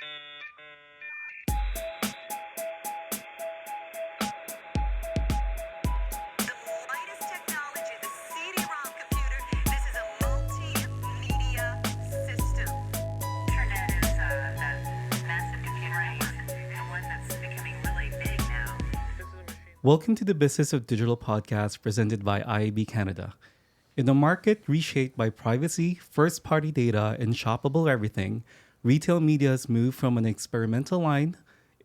The latest technology, the CD-ROM computer. This is a multimedia system. Internet is that massive computer the one that's becoming really big now. Welcome to the Business of Digital podcast presented by IAB Canada. In a market reshaped by privacy, first party data, and shoppable everything, retail media has moved from an experimental line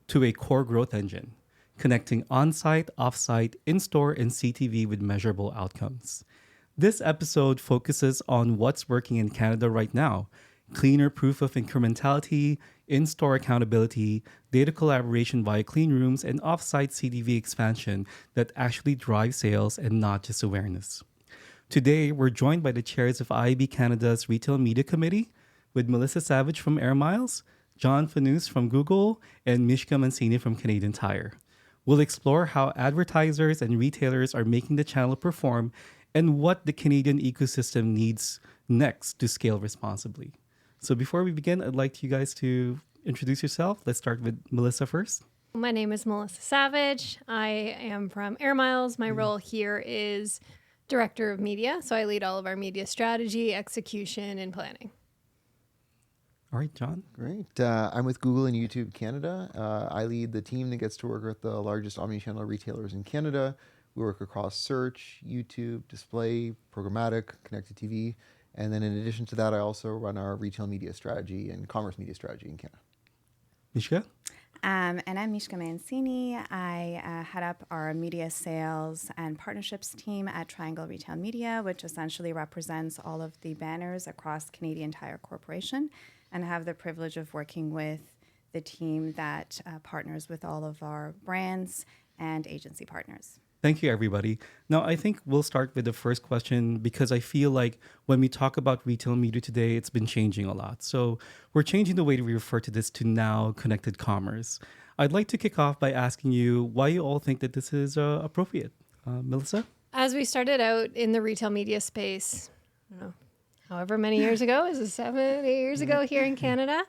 to a core growth engine, connecting on site, off site, in store, and CTV with measurable outcomes. This episode focuses on what's working in Canada right now: cleaner proof of incrementality, in store accountability, data collaboration via clean rooms, and off site CTV expansion that actually drives sales and not just awareness. Today, we're joined by the chairs of IAB Canada's Retail Media Committee with Melissa Savage from Air Miles, John Fanous from Google, and Michka Mancini from Canadian Tire. We'll explore how advertisers and retailers are making the channel perform and what the Canadian ecosystem needs next to scale responsibly. So before we begin, I'd like you guys to introduce yourself. Let's start with Melissa first. My name is Melissa Savage. I am from Air Miles. My role here is Director of Media. So I lead all of our media strategy, execution, and planning. All right, John. Great. I'm with Google and YouTube Canada. I lead the team that gets to work with the largest omnichannel retailers in Canada. We work across search, YouTube, display, programmatic, connected TV. And then in addition to that, I also run our retail media strategy and commerce media strategy in Canada. Mishka? And I'm Michka Mancini. I head up our media sales and partnerships team at Triangle Retail Media, which essentially represents all of the banners across Canadian Tire Corporation, and have the privilege of working with the team that partners with all of our brands and agency partners. Thank you, everybody. Now, I think we'll start with the first question because I feel like when we talk about retail media today, it's been changing a lot. So we're changing the way we refer to this to now connected commerce. I'd like to kick off by asking you why you all think that this is appropriate. Melissa? As we started out in the retail media space, I don't know, however many years ago, is it 7, 8 years ago here in Canada?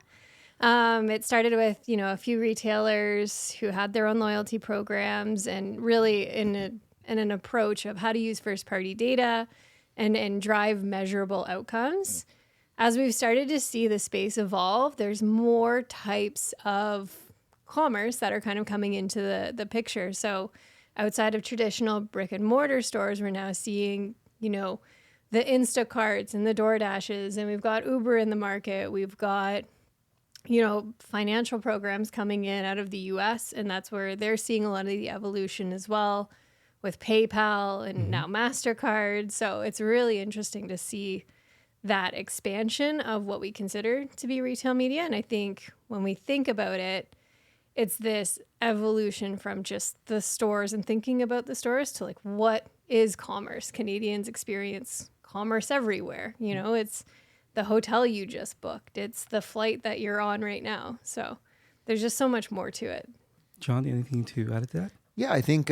It started with, a few retailers who had their own loyalty programs and really in an approach of how to use first-party data and drive measurable outcomes. As we've started to see the space evolve, there's more types of commerce that are kind of coming into the picture. So outside of traditional brick and mortar stores, we're now seeing, the Instacarts and the DoorDashes, and we've got Uber in the market. We've got financial programs coming in out of the US, and that's where they're seeing a lot of the evolution as well with PayPal and now MasterCard. So it's really interesting to see that expansion of what we consider to be retail media. And I think when we think about it, it's this evolution from just the stores and thinking about the stores to like, what is commerce? Canadians experience commerce everywhere. It's the hotel you just booked. It's the flight that you're on right now. So there's just so much more to it. John, anything to add to that? Yeah, I think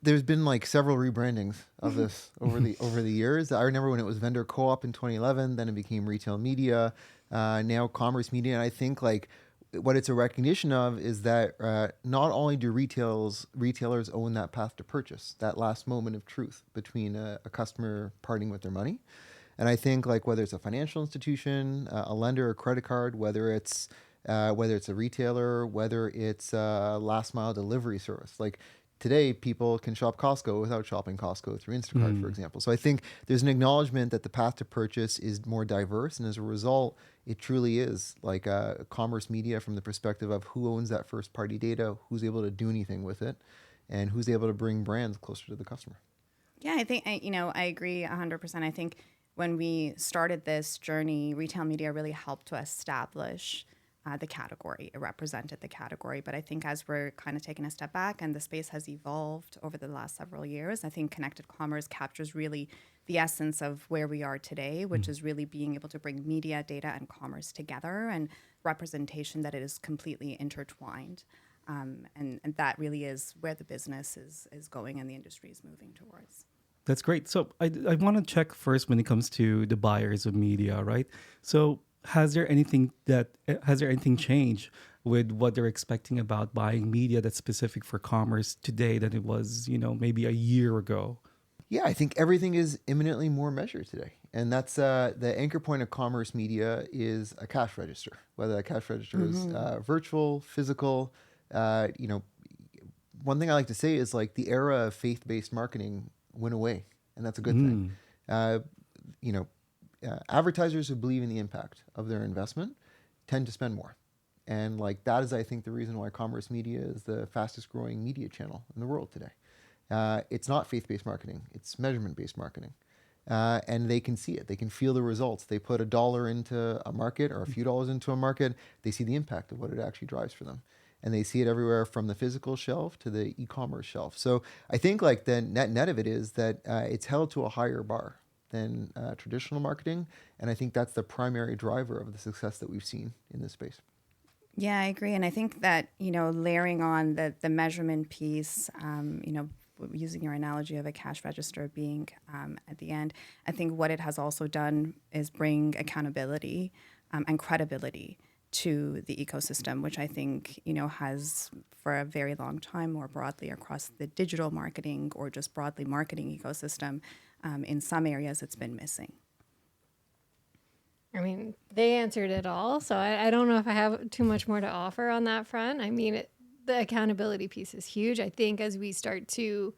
there's been like several rebrandings of this over the years. I remember when it was vendor co-op in 2011, then it became retail media, now commerce media. And I think like what it's a recognition of is that not only do retailers own that path to purchase, that last moment of truth between a customer parting with their money. And I think like whether it's a financial institution, a lender, a credit card, whether it's a retailer, whether it's a last mile delivery service, like today people can shop Costco without shopping Costco through Instacart, for example. So I think there's an acknowledgement that the path to purchase is more diverse. And as a result, it truly is like a commerce media from the perspective of who owns that first party data, who's able to do anything with it, and who's able to bring brands closer to the customer. Yeah, I think, I agree 100%. I think when we started this journey, retail media really helped to establish the category. It represented the category. But I think as we're kind of taking a step back and the space has evolved over the last several years, I think connected commerce captures really the essence of where we are today, which is really being able to bring media, data, and commerce together, and representation that it is completely intertwined. And that really is where the business is going and the industry is moving towards. That's great. So I want to check first when it comes to the buyers of media, right? So has there anything changed with what they're expecting about buying media that's specific for commerce today than it was, maybe a year ago? Yeah, I think everything is imminently more measured today. And that's the anchor point of commerce media is a cash register, whether that cash register is virtual, physical. One thing I like to say is like the era of faith-based marketing went away, and that's a good thing. Uh, you know, Advertisers who believe in the impact of their investment tend to spend more. And like that is, I think, the reason why commerce media is the fastest growing media channel in the world today. It's not faith-based marketing, it's measurement-based marketing. And they can see it. They can feel the results. They put $1 into a market or a few dollars into a market. They see the impact of what it actually drives for them. And they see it everywhere from the physical shelf to the e-commerce shelf. So I think like the net of it is that it's held to a higher bar than traditional marketing. And I think that's the primary driver of the success that we've seen in this space. Yeah, I agree. And I think that, layering on the measurement piece, using your analogy of a cash register being at the end, I think what it has also done is bring accountability and credibility to the ecosystem, which I think, has for a very long time more broadly across the digital marketing or just broadly marketing ecosystem, in some areas it's been missing. I mean, they answered it all, so I don't know if I have too much more to offer on that front. I mean, the accountability piece is huge. I think as we start to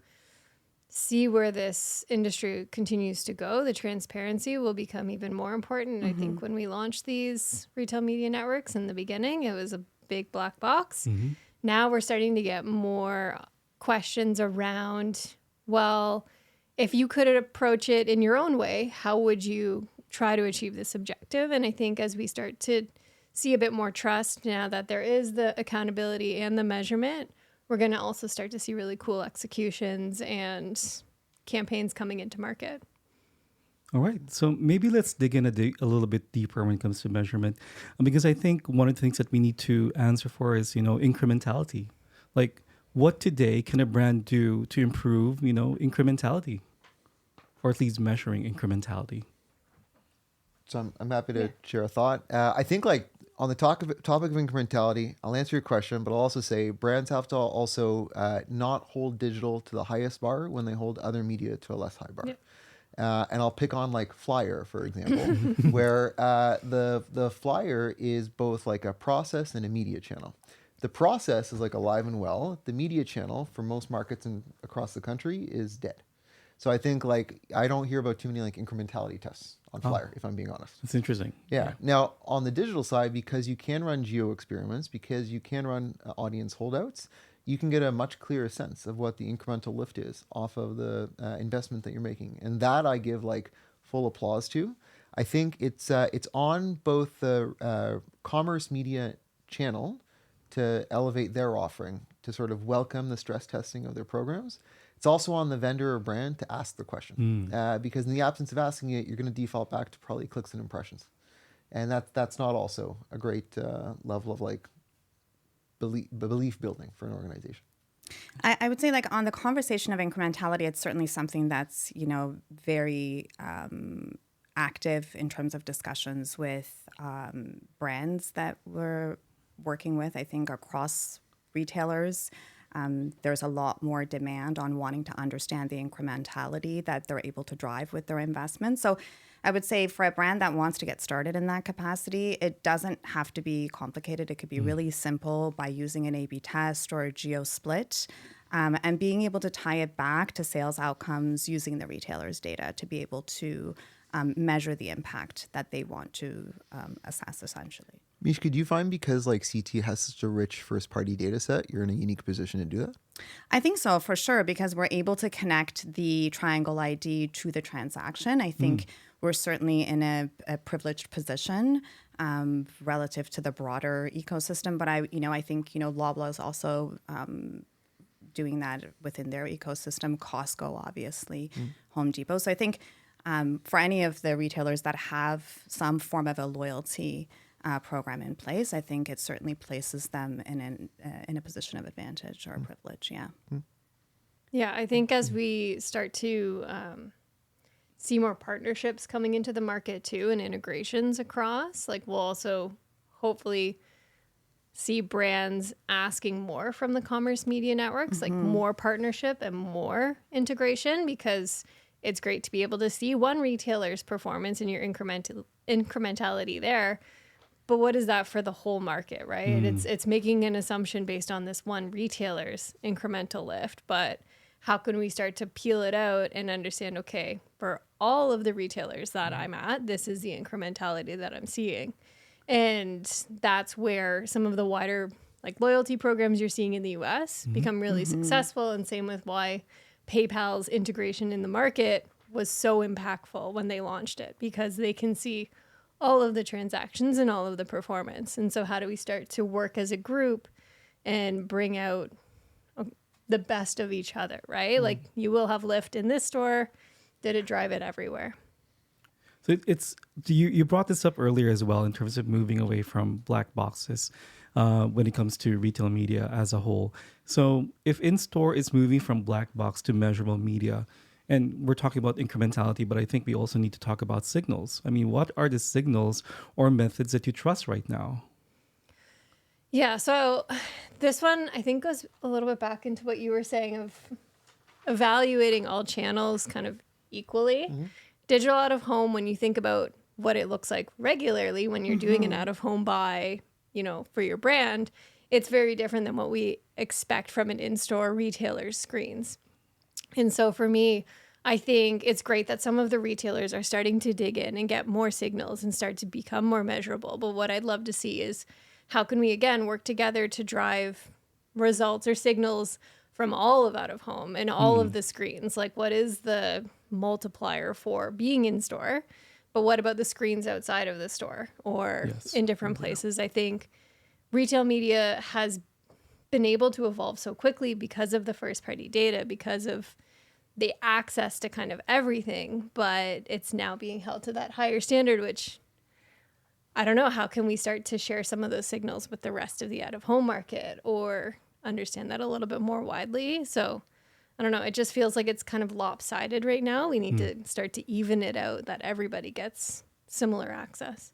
see where this industry continues to go, the transparency will become even more important. I think when we launched these retail media networks in the beginning, it was a big black box. Now we're starting to get more questions around, well, if you could approach it in your own way, how would you try to achieve this objective? And I think as we start to see a bit more trust now that there is the accountability and the measurement, we're going to also start to see really cool executions and campaigns coming into market. All right. So maybe let's dig in a little bit deeper when it comes to measurement, because I think one of the things that we need to answer for is, incrementality. Like, what today can a brand do to improve, incrementality, or at least measuring incrementality? So I'm happy to share a thought. I think like on the topic of incrementality, I'll answer your question, but I'll also say brands have to also not hold digital to the highest bar when they hold other media to a less high bar. And I'll pick on like Flyer, for example, where the Flyer is both like a process and a media channel. The process is like alive and well. The media channel for most markets across the country is dead. So I think like I don't hear about too many like incrementality tests on Flyer, if I'm being honest. That's interesting. Yeah. Now on the digital side, because you can run geo experiments, because you can run audience holdouts, you can get a much clearer sense of what the incremental lift is off of the investment that you're making, and that I give like full applause to. I think it's on both the commerce media channel to elevate their offering, to sort of welcome the stress testing of their programs. It's also on the vendor or brand to ask the question, because in the absence of asking it, you're going to default back to probably clicks and impressions, and that's not also a great level of like belief building for an organization. I would say like on the conversation of incrementality, it's certainly something that's, very active in terms of discussions with brands that we're working with. I think across retailers, there's a lot more demand on wanting to understand the incrementality that they're able to drive with their investments. So I would say for a brand that wants to get started in that capacity, it doesn't have to be complicated. It could be really simple by using an A/B test or a geo split, and being able to tie it back to sales outcomes using the retailer's data to be able to measure the impact that they want to assess essentially. Michka, do you find because like CT has such a rich first party data set, you're in a unique position to do that? I think so, for sure, because we're able to connect the triangle ID to the transaction. I think we're certainly in a privileged position relative to the broader ecosystem. But I think, Loblaw is also doing that within their ecosystem. Costco, obviously, Home Depot. So I think for any of the retailers that have some form of a loyalty program in place, I think it certainly places them in a position of advantage or privilege. Yeah. Yeah, I think as we start to see more partnerships coming into the market too, and integrations across. Like we'll also hopefully see brands asking more from the commerce media networks, like more partnership and more integration, because it's great to be able to see one retailer's performance and your incrementality there. But what is that for the whole market, right? It's making an assumption based on this one retailer's incremental lift, but how can we start to peel it out and understand, okay, for all of the retailers that I'm at, this is the incrementality that I'm seeing. And that's where some of the wider like loyalty programs you're seeing in the US become really successful. And same with why PayPal's integration in the market was so impactful when they launched it, because they can see all of the transactions and all of the performance. And so how do we start to work as a group and bring out the best of each other, right? Like you will have lift in this store. Did it drive it everywhere? So you brought this up earlier as well in terms of moving away from black boxes when it comes to retail media as a whole. So if in-store is moving from black box to measurable media, and we're talking about incrementality, but I think we also need to talk about signals. I mean, what are the signals or methods that you trust right now? Yeah, so this one I think goes a little bit back into what you were saying of evaluating all channels kind of equally. Digital out of home, when you think about what it looks like regularly when you're doing an out of home buy, you know, for your brand, it's very different than what we expect from an in-store retailer's screens. And so for me, I think it's great that some of the retailers are starting to dig in and get more signals and start to become more measurable. But what I'd love to see is how can we, again, work together to drive results or signals from all of out of home and all of the screens? Like, what is the multiplier for being in store? But what about the screens outside of the store or in different places? I think retail media has been able to evolve so quickly because of the first party data, because of the access to kind of everything, but it's now being held to that higher standard, which I don't know, how can we start to share some of those signals with the rest of the out of home market or understand that a little bit more widely? So I don't know, it just feels like it's kind of lopsided right now. We need to start to even it out, that everybody gets similar access.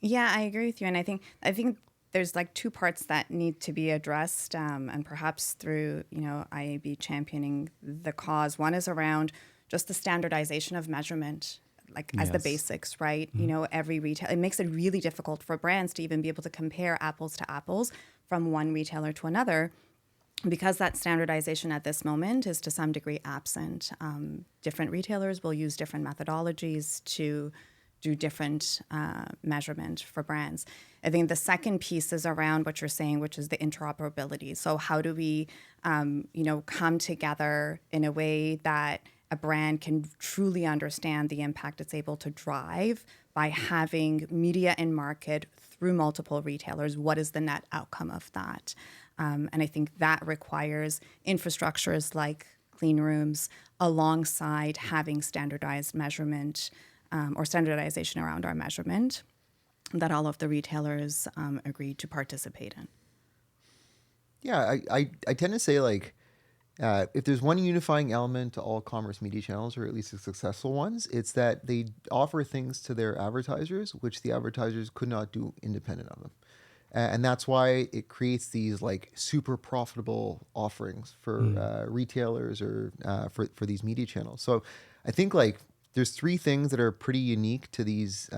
Yeah, I agree with you. And I think there's like two parts that need to be addressed, and perhaps through, you know, IAB championing the cause. One is around just the standardization of measurement, like as the basics, right? You know, every retail, it makes it really difficult for brands to even be able to compare apples to apples from one retailer to another, because that standardization at this moment is to some degree absent. Different retailers will use different methodologies to do different measurement for brands. I think the second piece is around what you're saying, which is the interoperability. So how do we, come together in a way that a brand can truly understand the impact it's able to drive by having media in market through multiple retailers? What is the net outcome of that? And I think that requires infrastructures like clean rooms alongside having standardized measurement or standardization around our measurement that all of the retailers agreed to participate in. Yeah, I tend to say, like, if there's one unifying element to all commerce media channels, or at least the successful ones, it's that they offer things to their advertisers which the advertisers could not do independent of them. And that's why it creates these like super profitable offerings for retailers or for these media channels. So I think like there's three things that are pretty unique to these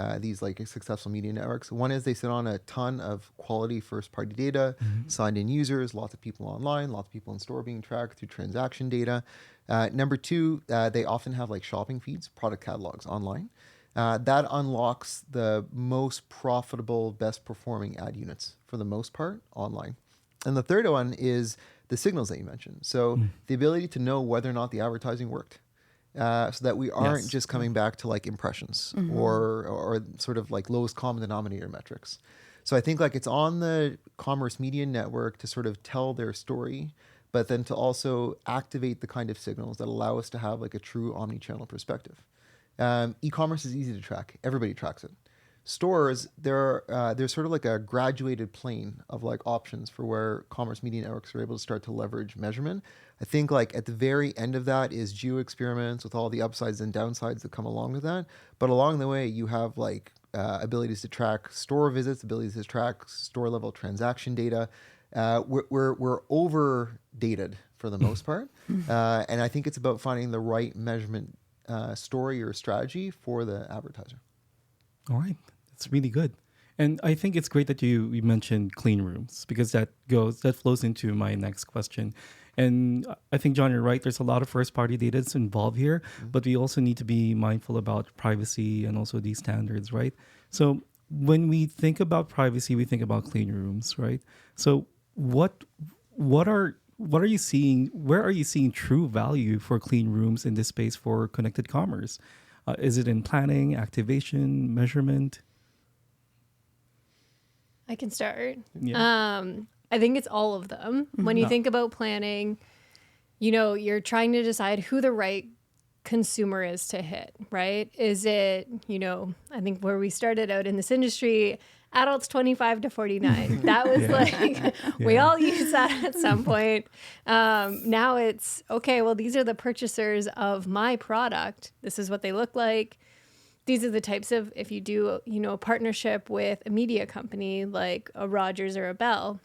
like successful media networks. One is they sit on a ton of quality first party data, signed in users, lots of people online, lots of people in store being tracked through transaction data. Number two, they often have like shopping feeds, product catalogs online. That unlocks the most profitable, best performing ad units for the most part online. And the third one is the signals that you mentioned. So the ability to know whether or not the advertising worked. So that we aren't just coming back to like impressions or sort of like lowest common denominator metrics. So I think like it's on the commerce media network to sort of tell their story, but then to also activate the kind of signals that allow us to have like a true omni-channel perspective. E-commerce is easy to track. Everybody tracks it. stores, there's sort of like a graduated plane of like options for where commerce media networks are able to start to leverage measurement. I think like at the very end of that is geo experiments with all the upsides and downsides that come along with that. But along the way, you have like abilities to track store visits, abilities to track store level transaction data. We're over dated for the most part, and I think it's about finding the right measurement story or strategy for the advertiser. All right, that's really good. And I think it's great that you mentioned clean rooms, because that flows into my next question. And I think, John, you're right. There's a lot of first party data that's involved here, but we also need to be mindful about privacy and also these standards, right? So when we think about privacy, we think about clean rooms, right? So what are you seeing? Where are you seeing true value for clean rooms in this space for connected commerce? Is it in planning, activation, measurement? I can start. Yeah. I think it's all of them. When you think about planning, you're trying to decide who the right consumer is to hit, right? Is it, I think where we started out in this industry, adults 25 to 49. That was like, we all use that at some point. Now it's, okay, well, these are the purchasers of my product. This is what they look like. These are the types of, if you do, a partnership with a media company like a Rogers or a Bell,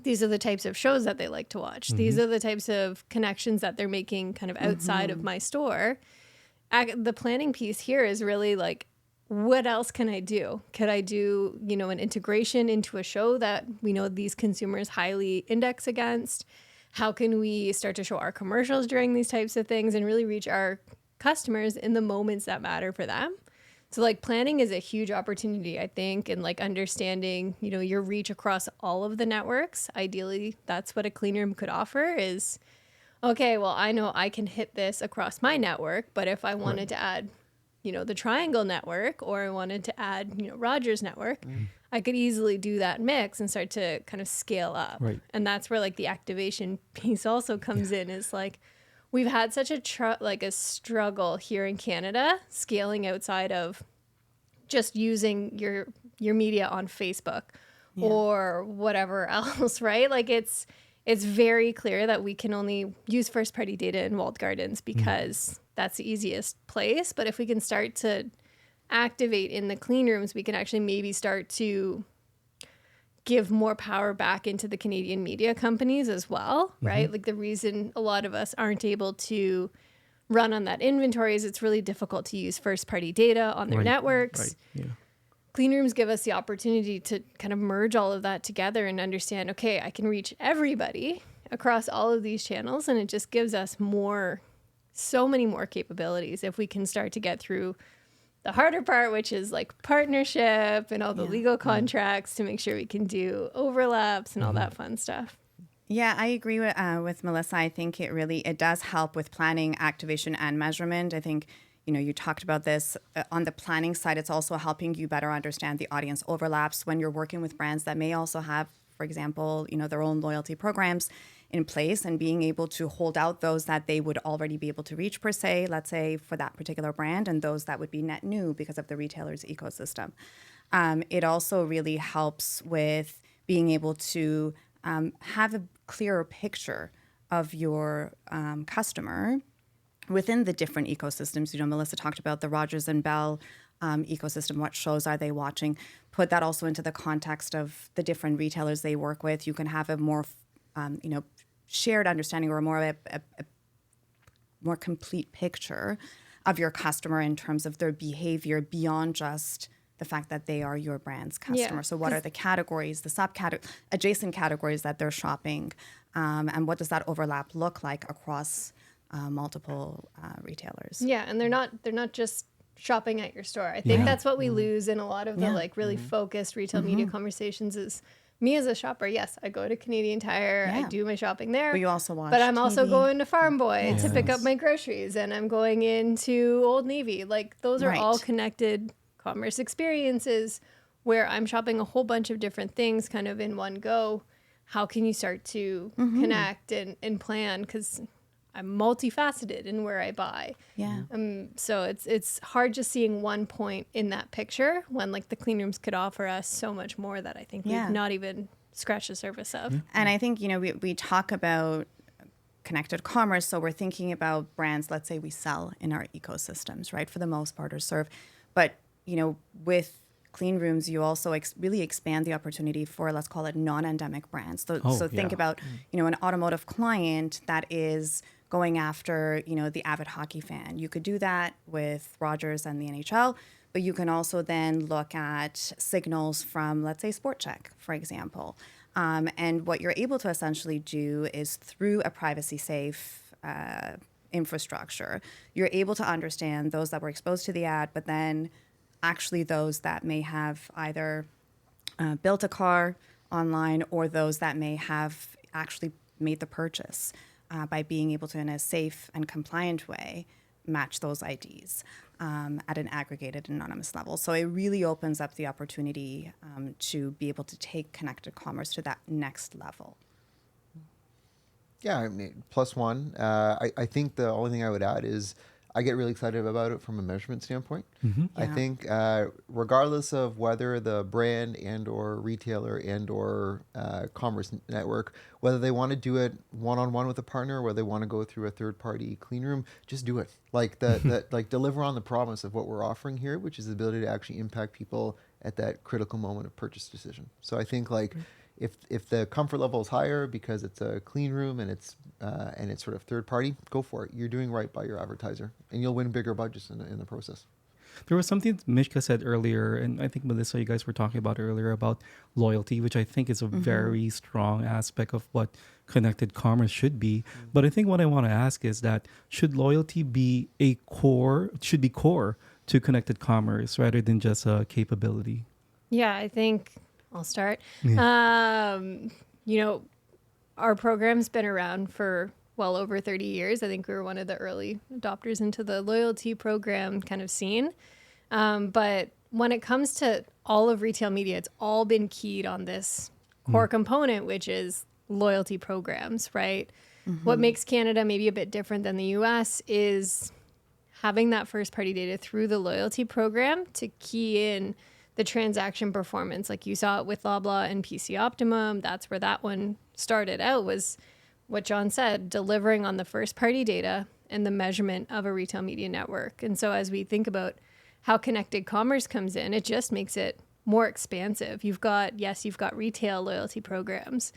these are the types of shows that they like to watch. These are the types of connections that they're making kind of outside of my store. The planning piece here is really like, what else can I do? Could I do, an integration into a show that we know these consumers highly index against? How can we start to show our commercials during these types of things and really reach our customers in the moments that matter for them? So like planning is a huge opportunity, I think, and like understanding, your reach across all of the networks. Ideally, that's what a clean room could offer is, okay, well, I know I can hit this across my network, but if I wanted to add, the Triangle network, or I wanted to add, Rogers network, I could easily do that mix and start to kind of scale up. Right. And that's where like the activation piece also comes in, is like, we've had such a struggle here in Canada scaling outside of just using your media on Facebook or whatever else, right? Like it's very clear that we can only use first party data in walled gardens because that's the easiest place. But if we can start to activate in the clean rooms, we can actually maybe start to give more power back into the Canadian media companies as well, right? Like the reason a lot of us aren't able to run on that inventory is it's really difficult to use first party data on their networks. Right. Yeah. Clean rooms give us the opportunity to kind of merge all of that together and understand, okay, I can reach everybody across all of these channels, and it just gives us so many more capabilities if we can start to get through the harder part, which is like partnership and all the legal contracts to make sure we can do overlaps and all that fun stuff. Yeah, I agree with Melissa. I think it does help with planning, activation, and measurement. I think, you talked about this on the planning side. It's also helping you better understand the audience overlaps when you're working with brands that may also have, for example, their own loyalty programs in place, and being able to hold out those that they would already be able to reach per se, let's say for that particular brand, and those that would be net new because of the retailer's ecosystem. It also really helps with being able to have a clearer picture of your customer within the different ecosystems. Melissa talked about the Rogers and Bell ecosystem. What shows are they watching? Put that also into the context of the different retailers they work with. You can have a more, shared understanding, or a more complete picture of your customer in terms of their behavior beyond just the fact that they are your brand's customer. Yeah, so what are the categories, the adjacent categories that they're shopping, and what does that overlap look like across multiple retailers? Yeah, and they're not just shopping at your store. I think that's what we lose in a lot of the like really focused retail media conversations is me as a shopper. Yes, I go to Canadian Tire, I do my shopping there. But you also watch But I'm also TV. going to Farm Boy to pick up my groceries, and I'm going into Old Navy. Like those are all connected commerce experiences where I'm shopping a whole bunch of different things kind of in one go. How can you start to connect and plan? Because multifaceted in where I buy. Yeah. So it's hard just seeing one point in that picture when like the clean rooms could offer us so much more that I think Yeah. we've not even scratched the surface of. And I think, we talk about connected commerce. So we're thinking about brands, let's say we sell in our ecosystems, right? For the most part or serve. But, with clean rooms, you also really expand the opportunity for, let's call it non-endemic brands. So think about, an automotive client that is going after, the avid hockey fan. You could do that with Rogers and the NHL, but you can also then look at signals from, let's say, Sport Check, for example. And what you're able to essentially do is through a privacy-safe infrastructure, you're able to understand those that were exposed to the ad, but then actually those that may have either built a car online or those that may have actually made the purchase by being able to, in a safe and compliant way, match those IDs at an aggregated anonymous level. So it really opens up the opportunity to be able to take connected commerce to that next level. Yeah, I mean, plus one. I think the only thing I would add is I get really excited about it from a measurement standpoint. I Yeah. think regardless of whether the brand and or retailer and or commerce network, whether they want to do it one-on-one with a partner, whether they want to go through a third-party clean room, just do it. Like like deliver on the promise of what we're offering here, which is the ability to actually impact people at that critical moment of purchase decision. So I think like if the comfort level is higher because it's a clean room and it's sort of third party, go for it. You're doing right by your advertiser, and you'll win bigger budgets in the process. There was something Mishka said earlier, and I think Melissa, you guys were talking about earlier about loyalty, which I think is a very strong aspect of what connected commerce should be. But I think what I want to ask is that should loyalty be core to connected commerce rather than just a capability? Yeah, I think I'll start. Our program's been around for well over 30 years. I think we were one of the early adopters into the loyalty program kind of scene. But when it comes to all of retail media, it's all been keyed on this core component, which is loyalty programs, right? What makes Canada maybe a bit different than the US is having that first party data through the loyalty program to key in the transaction performance. Like you saw it with Loblaw and PC Optimum. That's where that one started out, was what John said, delivering on the first party data and the measurement of a retail media network. And so as we think about how connected commerce comes in, it just makes it more expansive. You've got retail loyalty programs,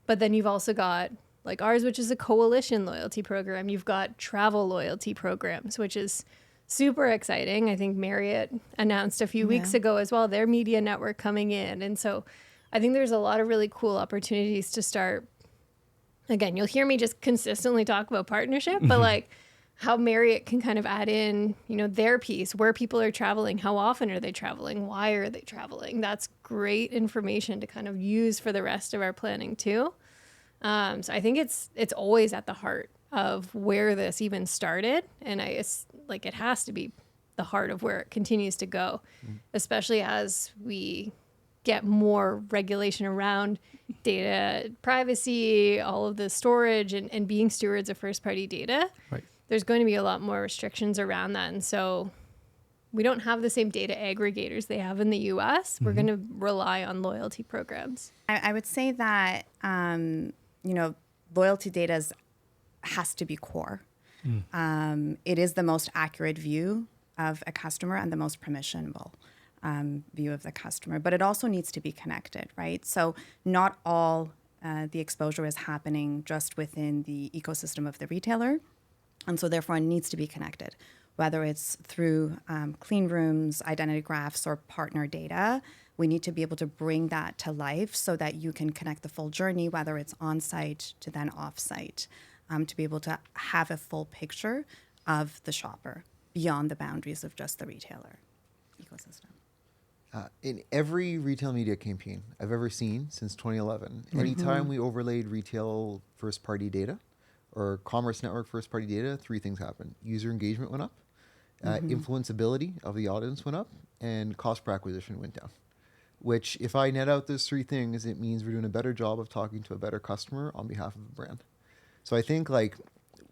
but then you've also got like ours, which is a coalition loyalty program. You've got travel loyalty programs, which is super exciting. I think Marriott announced a few weeks ago as well, their media network coming in. And so I think there's a lot of really cool opportunities to start. Again, you'll hear me just consistently talk about partnership, but like how Marriott can kind of add in, their piece, where people are traveling, how often are they traveling, why are they traveling? That's great information to kind of use for the rest of our planning too. So I think it's always at the heart of where this even started. And it has to be the heart of where it continues to go, especially as we get more regulation around data privacy, all of the storage and being stewards of first party data. Right. There's going to be a lot more restrictions around that. And so we don't have the same data aggregators they have in the US. We're going to rely on loyalty programs. I would say that, loyalty data has to be core. It is the most accurate view of a customer and the most permissionable view of the customer, but it also needs to be connected, right? So not all the exposure is happening just within the ecosystem of the retailer. And so therefore it needs to be connected, whether it's through clean rooms, identity graphs, or partner data. We need to be able to bring that to life so that you can connect the full journey, whether it's on-site to then off-site, to be able to have a full picture of the shopper beyond the boundaries of just the retailer ecosystem. In every retail media campaign I've ever seen since 2011, anytime we overlaid retail first-party data or commerce network first-party data, three things happened. User engagement went up, influenceability of the audience went up, and cost per acquisition went down. Which, if I net out those three things, it means we're doing a better job of talking to a better customer on behalf of a brand. So I think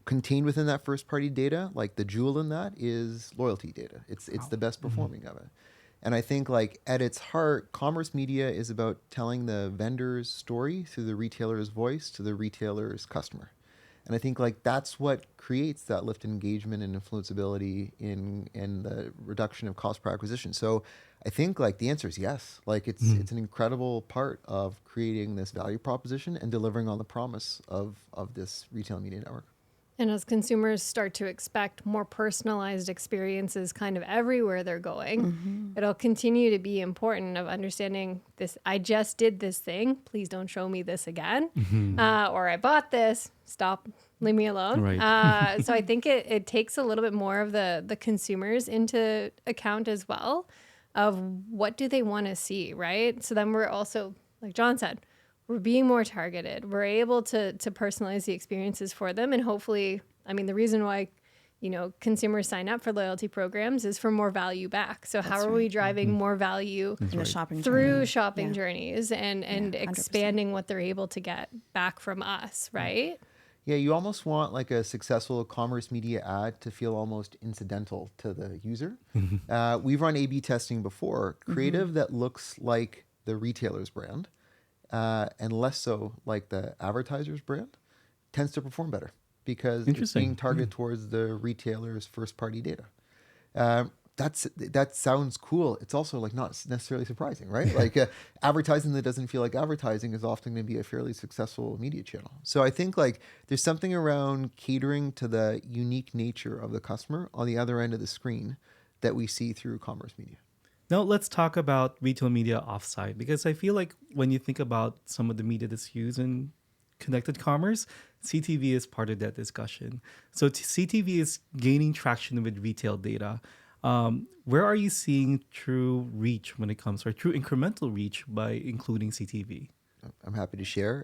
contained within that first party data, like the jewel in that is loyalty data. It's the best performing of it. And I think like at its heart, commerce media is about telling the vendor's story through the retailer's voice to the retailer's customer. And I think like that's what creates that lift in engagement and influenceability in the reduction of cost per acquisition. So I think like the answer is yes. Like it's an incredible part of creating this value proposition and delivering on the promise of this retail media network. And as consumers start to expect more personalized experiences kind of everywhere they're going, it'll continue to be important of understanding this. I just did this thing. Please don't show me this again. Or I bought this. Stop. Leave me alone. Right. So I think it takes a little bit more of the consumers into account as well of what do they want to see, right? So then we're also, like John said, we're being more targeted. We're able to personalize the experiences for them. And hopefully, I mean, the reason why, consumers sign up for loyalty programs is for more value back. So how are we driving more value In the shopping through journey. shopping Yeah. journeys and 100%. expanding what they're able to get back from us, right? Yeah, you almost want like a successful commerce media ad to feel almost incidental to the user. We've run A/B testing before. Creative that looks like the retailer's brand and less so like the advertiser's brand tends to perform better because it's Interesting. being targeted towards the retailer's first party data. That sounds cool. It's also like not necessarily surprising, right? Like advertising that doesn't feel like advertising is often going to be a fairly successful media channel. So I think like there's something around catering to the unique nature of the customer on the other end of the screen that we see through commerce media. Now let's talk about retail media offsite, because I feel like when you think about some of the media that's used in connected commerce, CTV is part of that discussion. So CTV is gaining traction with retail data. Where are you seeing true reach when it comes, or true incremental reach by including CTV? I'm happy to share.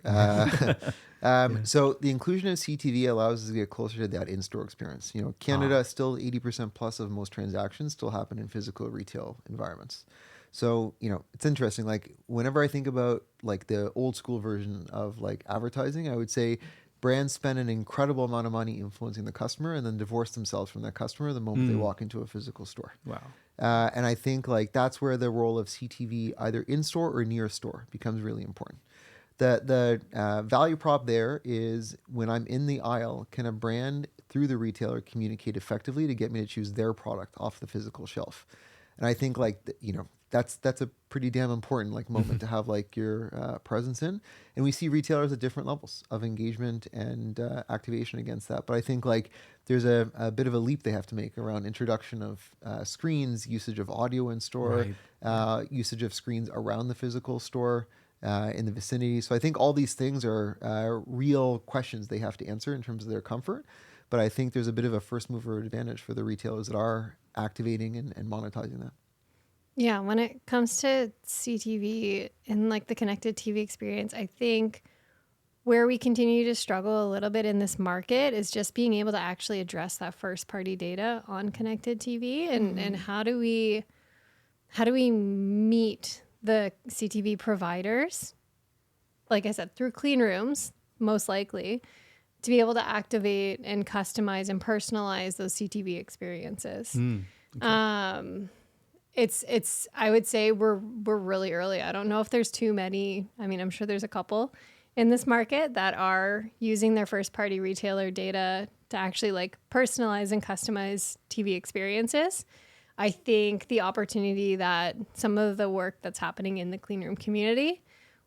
So the inclusion of CTV allows us to get closer to that in-store experience. Canada, still 80% plus of most transactions still happen in physical retail environments. So, it's interesting. Like whenever I think about like the old school version of like advertising, I would say brands spend an incredible amount of money influencing the customer and then divorce themselves from that customer the moment they walk into a physical store. Wow. And I think like that's where the role of CTV either in store or near store becomes really important. The value prop there is when I'm in the aisle, can a brand through the retailer communicate effectively to get me to choose their product off the physical shelf? And I think like, that's a pretty damn important like moment to have like your presence in. And we see retailers at different levels of engagement and activation against that. But I think like there's a bit of a leap they have to make around introduction of screens, usage of audio in store, usage of screens around the physical store, in the vicinity. So I think all these things are real questions they have to answer in terms of their comfort. But I think there's a bit of a first mover advantage for the retailers that are activating and monetizing that. Yeah, when it comes to CTV and like the connected TV experience, I think where we continue to struggle a little bit in this market is just being able to actually address that first party data on connected TV and how do we meet the CTV providers, like I said, through clean rooms, most likely, to be able to activate and customize and personalize those CTV experiences. It's I would say we're really early. I don't know if there's too many. I mean, I'm sure there's a couple in this market that are using their first party retailer data to actually like personalize and customize TV experiences. I think the opportunity that some of the work that's happening in the clean room community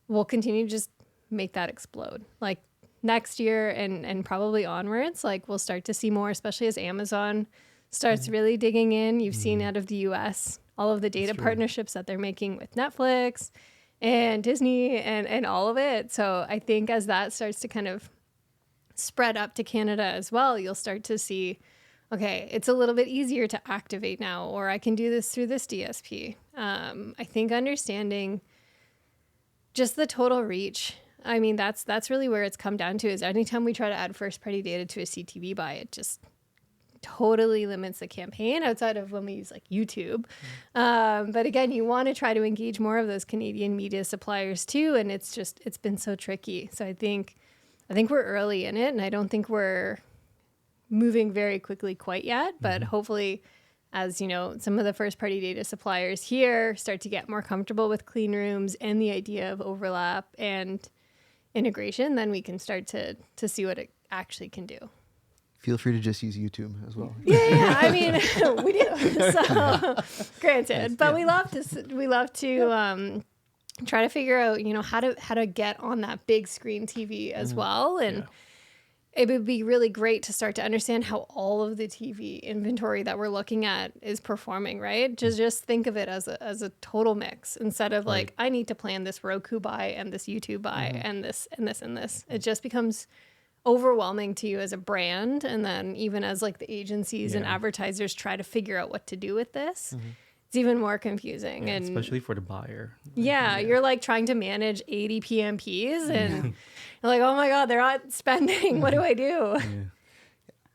will continue to just make that explode. Like next year and probably onwards, like we'll start to see more, especially as Amazon starts really digging in. You've seen out of the US, all of the data partnerships that they're making with Netflix and Disney and all of it. So I think as that starts to kind of spread up to Canada as well, you'll start to see, okay, it's a little bit easier to activate now, or I can do this through this DSP. I think understanding just the total reach. I mean, that's really where it's come down to is anytime we try to add first party data to a CTV buy, it just totally limits the campaign outside of when we use like YouTube. But again, you want to try to engage more of those Canadian media suppliers too. And it's been so tricky. So I think we're early in it, and I don't think we're moving very quickly quite yet, but hopefully as you know, some of the first party data suppliers here start to get more comfortable with clean rooms and the idea of overlap and integration, then we can start to see what it actually can do. Feel free to just use YouTube as well. Yeah. I mean, we do. So, granted, but we love to try to figure out, you know, how to get on that big screen TV as well, and it would be really great to start to understand how all of the TV inventory that we're looking at is performing, right? Just think of it as a total mix instead of like, I need to plan this Roku buy and this YouTube buy and this and this and this. It just becomes overwhelming to you as a brand. And then even as like the agencies and advertisers try to figure out what to do with this, it's even more confusing. Yeah, and especially for the buyer. you're like trying to manage 80 PMPs and you're like, oh my God, they're not spending. What do I do?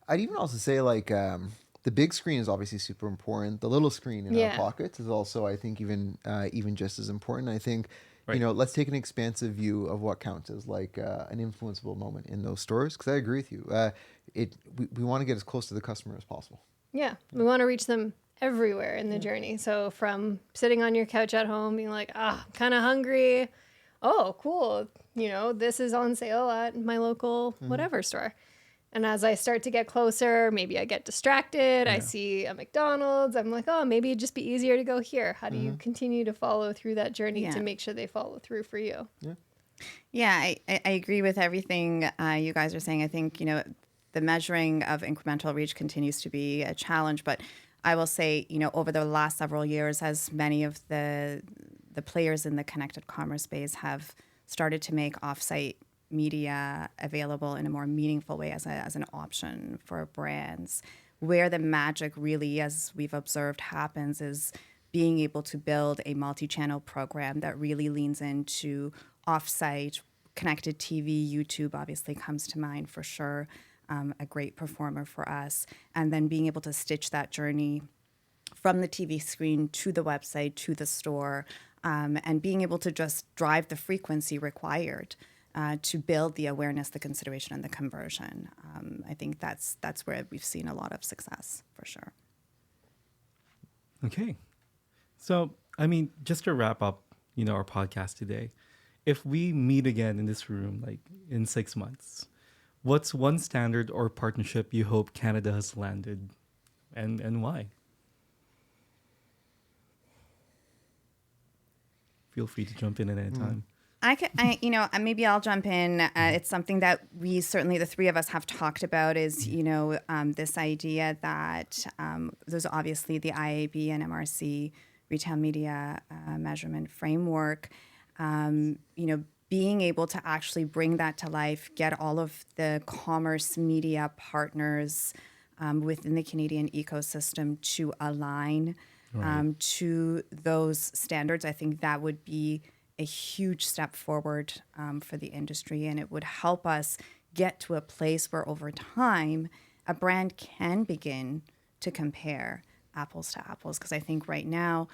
I'd even also say like the big screen is obviously super important. The little screen in our pockets is also, I think, even just as important. I think, you know, let's take an expansive view of what counts as like an influenceable moment in those stores. Because I agree with you. We want to get as close to the customer as possible. Yeah, we want to reach them everywhere in the journey. So from sitting on your couch at home being like, I'm kind of hungry. Oh, cool. You know, this is on sale at my local whatever store. And as I start to get closer, maybe I get distracted. I see a McDonald's. I'm like, oh, maybe it'd just be easier to go here. How do you continue to follow through that journey to make sure they follow through for you? Yeah, I agree with everything you guys are saying. I think, you know, the measuring of incremental reach continues to be a challenge, but I will say, you know, over the last several years, as many of the players in the connected commerce space have started to make offsite media available in a more meaningful way as an option for brands, where the magic really, as we've observed, happens is being able to build a multi-channel program that really leans into offsite, connected TV. YouTube obviously comes to mind for sure. A great performer for us, and then being able to stitch that journey from the TV screen to the website to the store, and being able to just drive the frequency required to build the awareness, the consideration, and the conversion. I think that's where we've seen a lot of success for sure. Okay. So, I mean, just to wrap up, you know, our podcast today, if we meet again in this room, like in 6 months, what's one standard or partnership you hope Canada has landed, and why? Feel free to jump in at any time. Maybe I'll jump in. It's something that we certainly, the three of us, have talked about is, you know, this idea that there's obviously the IAB and MRC retail media measurement framework, you know, being able to actually bring that to life, get all of the commerce media partners within the Canadian ecosystem to align to those standards. I think that would be a huge step forward for the industry, and it would help us get to a place where over time a brand can begin to compare apples to apples. Because I think right now,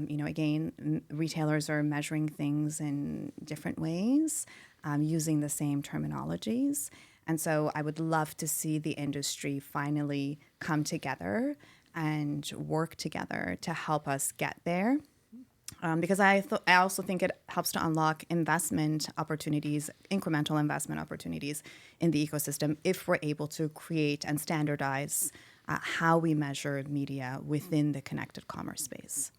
you know, again, retailers are measuring things in different ways, using the same terminologies. And so I would love to see the industry finally come together and work together to help us get there. Because I also think it helps to unlock investment opportunities, incremental investment opportunities in the ecosystem if we're able to create and standardize how we measure media within the connected commerce space.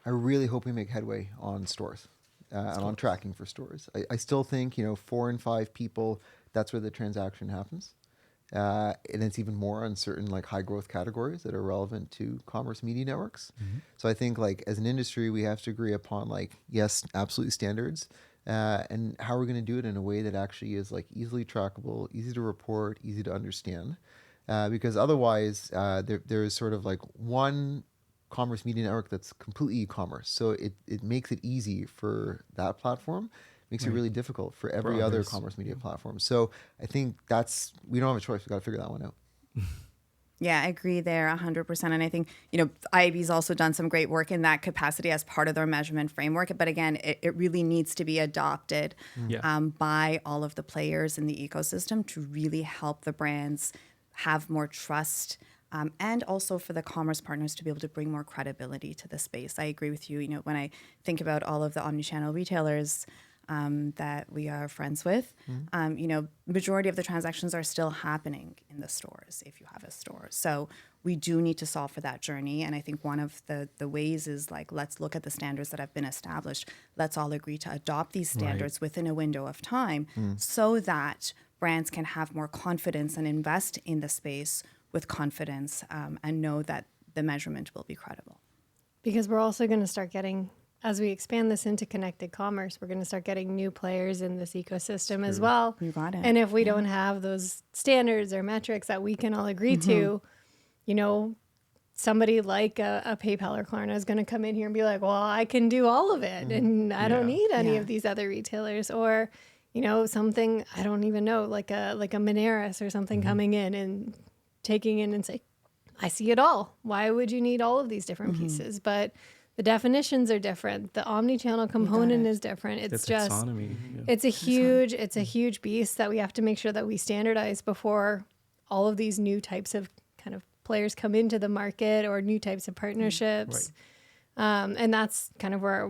I really hope we make headway on stores and on tracking for stores. I still think, you know, 4 in 5 people, that's where the transaction happens. And it's even more on certain like high growth categories that are relevant to commerce media networks. So I think like as an industry, we have to agree upon like, yes, absolutely standards and how we're going to do it in a way that actually is like easily trackable, easy to report, easy to understand. Because otherwise there is sort of like one commerce media network that's completely e-commerce. So it makes it easy for that platform. Makes it really difficult for every other commerce media platform. So I think we don't have a choice. We've got to figure that one out. Yeah, I agree there 100%. And I think, IAB's also done some great work in that capacity as part of their measurement framework. But again, it really needs to be adopted Yeah. by all of the players in the ecosystem to really help the brands have more trust, and also for the commerce partners to be able to bring more credibility to the space. I agree with you. When I think about all of the omnichannel retailers that we are friends with, majority of the transactions are still happening in the stores if you have a store. So we do need to solve for that journey. And I think one of the ways is like, let's look at the standards that have been established. Let's all agree to adopt these standards within a window of time so that brands can have more confidence and invest in the space with confidence, and know that the measurement will be credible. Because we're also going to start getting, as we expand this into connected commerce, we're going to start getting new players in this ecosystem as well. You got it. And if we don't have those standards or metrics that we can all agree to, somebody like a PayPal or Klarna is going to come in here and be like, well, I can do all of it and I don't need any of these other retailers. Or, something, I don't even know, like a Moneris or something coming in and taking in and say, I see it all. Why would you need all of these different pieces? But the definitions are different. The omni-channel component is different. It's The just, taxonomy. Yeah. it's a huge beast that we have to make sure that we standardize before all of these new types of kind of players come into the market or new types of partnerships. And that's kind of where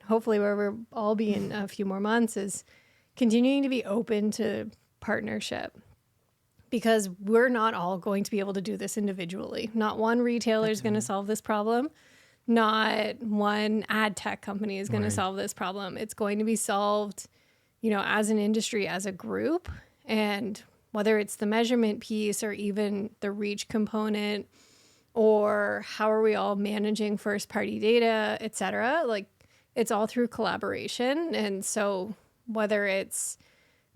hopefully where we'll all be in a few more months is continuing to be open to partnership. Because we're not all going to be able to do this individually. Not one retailer is going to solve this problem. Not one ad tech company is going to solve this problem. It's going to be solved, as an industry, as a group. And whether it's the measurement piece or even the reach component, or how are we all managing first party data, et cetera, like it's all through collaboration. And so whether it's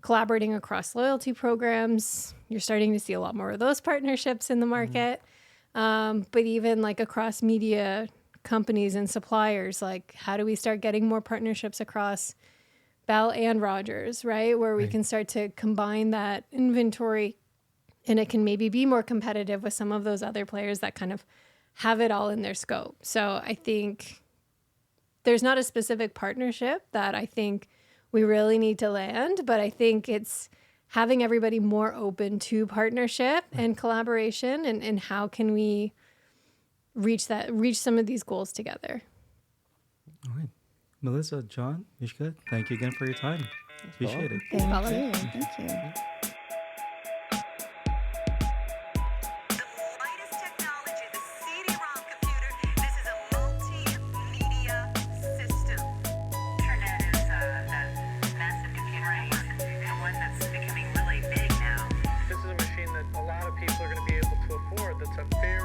collaborating across loyalty programs, you're starting to see a lot more of those partnerships in the market. But even like across media companies and suppliers, like how do we start getting more partnerships across Bell and Rogers, right? Where we can start to combine that inventory and it can maybe be more competitive with some of those other players that kind of have it all in their scope. So I think there's not a specific partnership that I think we really need to land, but I think it's having everybody more open to partnership and collaboration and how can we reach some of these goals together. All right. Melissa, John, Michka, thank you again for your time. Appreciate it. Thank Follow. you. Thank you. The latest technology, the CD-ROM computer. This is a multimedia system. Internet is a massive computer, and one that's becoming really big now. This is a machine that a lot of people are going to be able to afford. That's a very